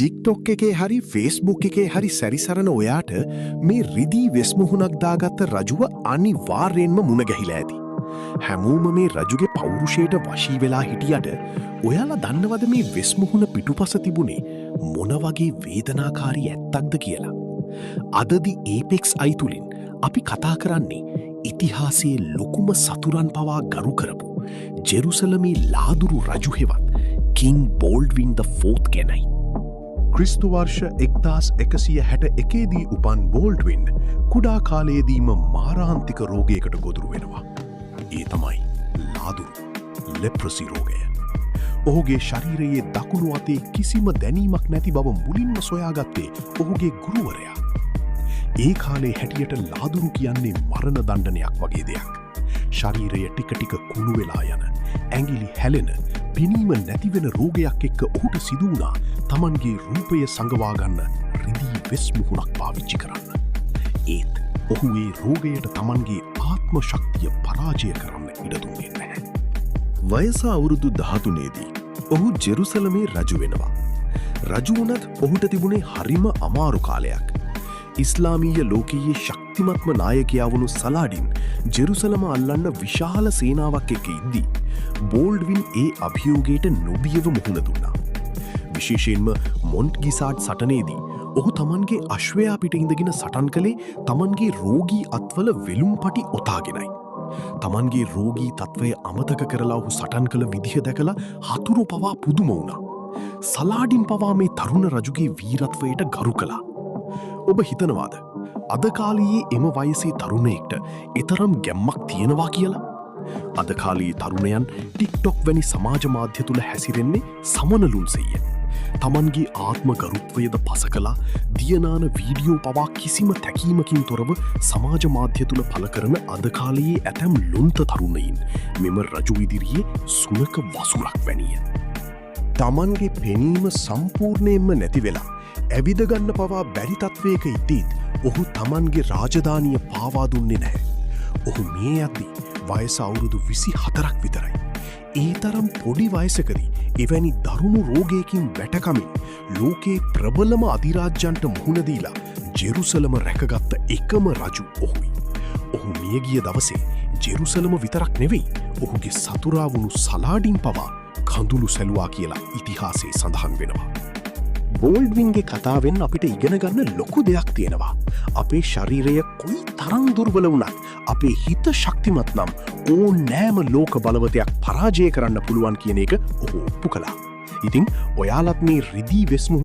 TikTok එකේ හරි Facebook එකේ හරි සැරිසරන ඔයාට මේ රිදී වෙස්මුහුණක් දාගත්ත රජුව අනිවාර්යෙන්ම මුණ ගැහිලා ඇති. හැමෝම මේ රජුගේ පෞරුෂයට වශී වෙලා හිටියට ඔයාලා දන්නවද මේ වෙස්මුහුණ පිටුපස තිබුණේ මොන වගේ වේදනාකාරී ඇත්තක්ද කියලා. අදදි ඒපෙක්ස් අයිතුලින් අපි කතා කරන්නේ ඉතිහාසයේ ලොකුම සතුරන් පවා ගරු කරපු ජෙරුසලමේ ලාදුරු රජු හෙවත් කිං බෝල්ඩ්වින් ද ෆෝත් ගැනයි. ක්‍රිස්තු වර්ෂ 1161දී උපන් බෝල්ඩ්වින් කුඩා කාලයේදීම මාරාන්තික රෝගයකට ගොදුරු වෙනවා. ඒ තමයි ලාදුරු ලෙප්‍රසි රෝගය. ඔහුගේ ශරීරයේ දකුණු අතේ කිසිම දැනීමක් නැති බව මුලින්ම සොයාගත්තේ ඔහුගේ ගුරුවරයා. ඒ කාලේ හැටියට ලාදුරු කියන්නේ මරණ දණ්ඩනයක් වගේ දෙයක්. ශරීරය ටික ටික කුණු වෙලා යන, ඇඟිලි හැලෙන, පිනීම නැතිවෙන රෝගයක් එක්ක ඔහුට සිදු වුණා තමන්ගේ රූපය සඟවා ගන්න රිදී වෙස්මුහුණක් පාවිච්චි කරන්න. ඒත් ඔහු ඒ රෝගයට තමන්ගේ ආත්ම ශක්තිය පරාජය කරන්න ඉඩ දුන්නේ නැහැ. වයස අවුරුදු 13දී ඔහු ජෙරුසලමේ රජු වෙනවා. රජු වුණත් ඔහුට තිබුණේ හරිම අමාරු කාලයක්. ඉස්ලාමීය ලෝකයේ ශක්තිමත්ම නායකයා වුණු සලාඩින් ජෙරුසලම අල්ලන්න විශාල සේනාවක් එක්ක ඉද්දී බෝල්ඩ්වින් ඒ අභියෝගයට නොබියව මුහුණ දුන්නා. විශේෂයෙන්ම මොන්ට්ගිසාඩ් සටනේදී ඔහු තමන්ගේ අශ්වයා පිට ඉඳගෙන සටන් කළේ තමන්ගේ රෝගී අත්වල වෙලුම් පටි ඔතාගෙනයි. තමන්ගේ රෝගී තත්ත්වය අමතක කරලා ඔහු සටන් කළ විදිහ දැකලා හතුරු පවා පුදුම වුණා. සලාඩින් පවා මේ තරුණ රජුගේ වීරත්වයට ගරු කළා. ඔබ හිතනවාද අද කාලයේ එම වයසේ තරුණයෙක්ට එතරම් ගැම්මක් තියෙනවා කියලා? අද කාලයේ තරුණයන් ටික්ටොක් වැනි සමාජ මාධ්‍ය තුළ හැසිරෙන්නේ සමනලුන් සෙයිය. තමන්ගේ ආත්ම ගරුත්වයද පස කලා දියනාන වීඩියෝ පවා කිසිම තැකීමකින් තොරව සමාජ මාධ්‍ය තුළ පල කරන අද කාලයේ ඇතැම් ලොන්ත තරුණයින් මෙම රජු ඉදිරියේ සුනක වසුරක් වැනිය. තමන්ගේ පෙනීම සම්පූර්ණයෙන්ම නැති වෙලා ඇවිදගන්න පවා බැරි තත්වයක ඉද්දීත් ඔහු තමන්ගේ රාජධානිය පාවා දුන්නේ නැහැ. ඔහු මේ යද්දී වයස අවුරුදු 24ක් විතරයි. ඒ තරම් පොඩි වයසකදී එවැනි දරුණු රෝගයකින් වැටකමින් ලෝකයේ ප්‍රබලම අධිරාජ්‍යන්ට මුහුණ දීලා ජෙරුසලම රැකගත්ත එකම රජු ඔහුයි. ඔහු මියගිය දවසේ ජෙරුසලම විතරක් නෙවෙයි ඔහුගේ සතුරා වුණු සලාඩින් පවා කඳුළු සැලුවා කියලා ඉතිහාසයේ සඳහන් වෙනවා. බෝල්ඩ්වින්ගේ කතාවෙන් අපිට ඉගෙන ගන්න ලොකු දෙයක් තියෙනවා. අපේ ශරීරය කොයි තරම් දුර්වල වුණත් අපේ හිත ශක්තිමත් නම් ඕනෑම ලෝක බලවතයක් පරාජය කරන්න පුළුවන් කියන එක ඔහු ඔප්පු කළා. ඉතින් ඔයාලත් මේ රිදී වෙස්මු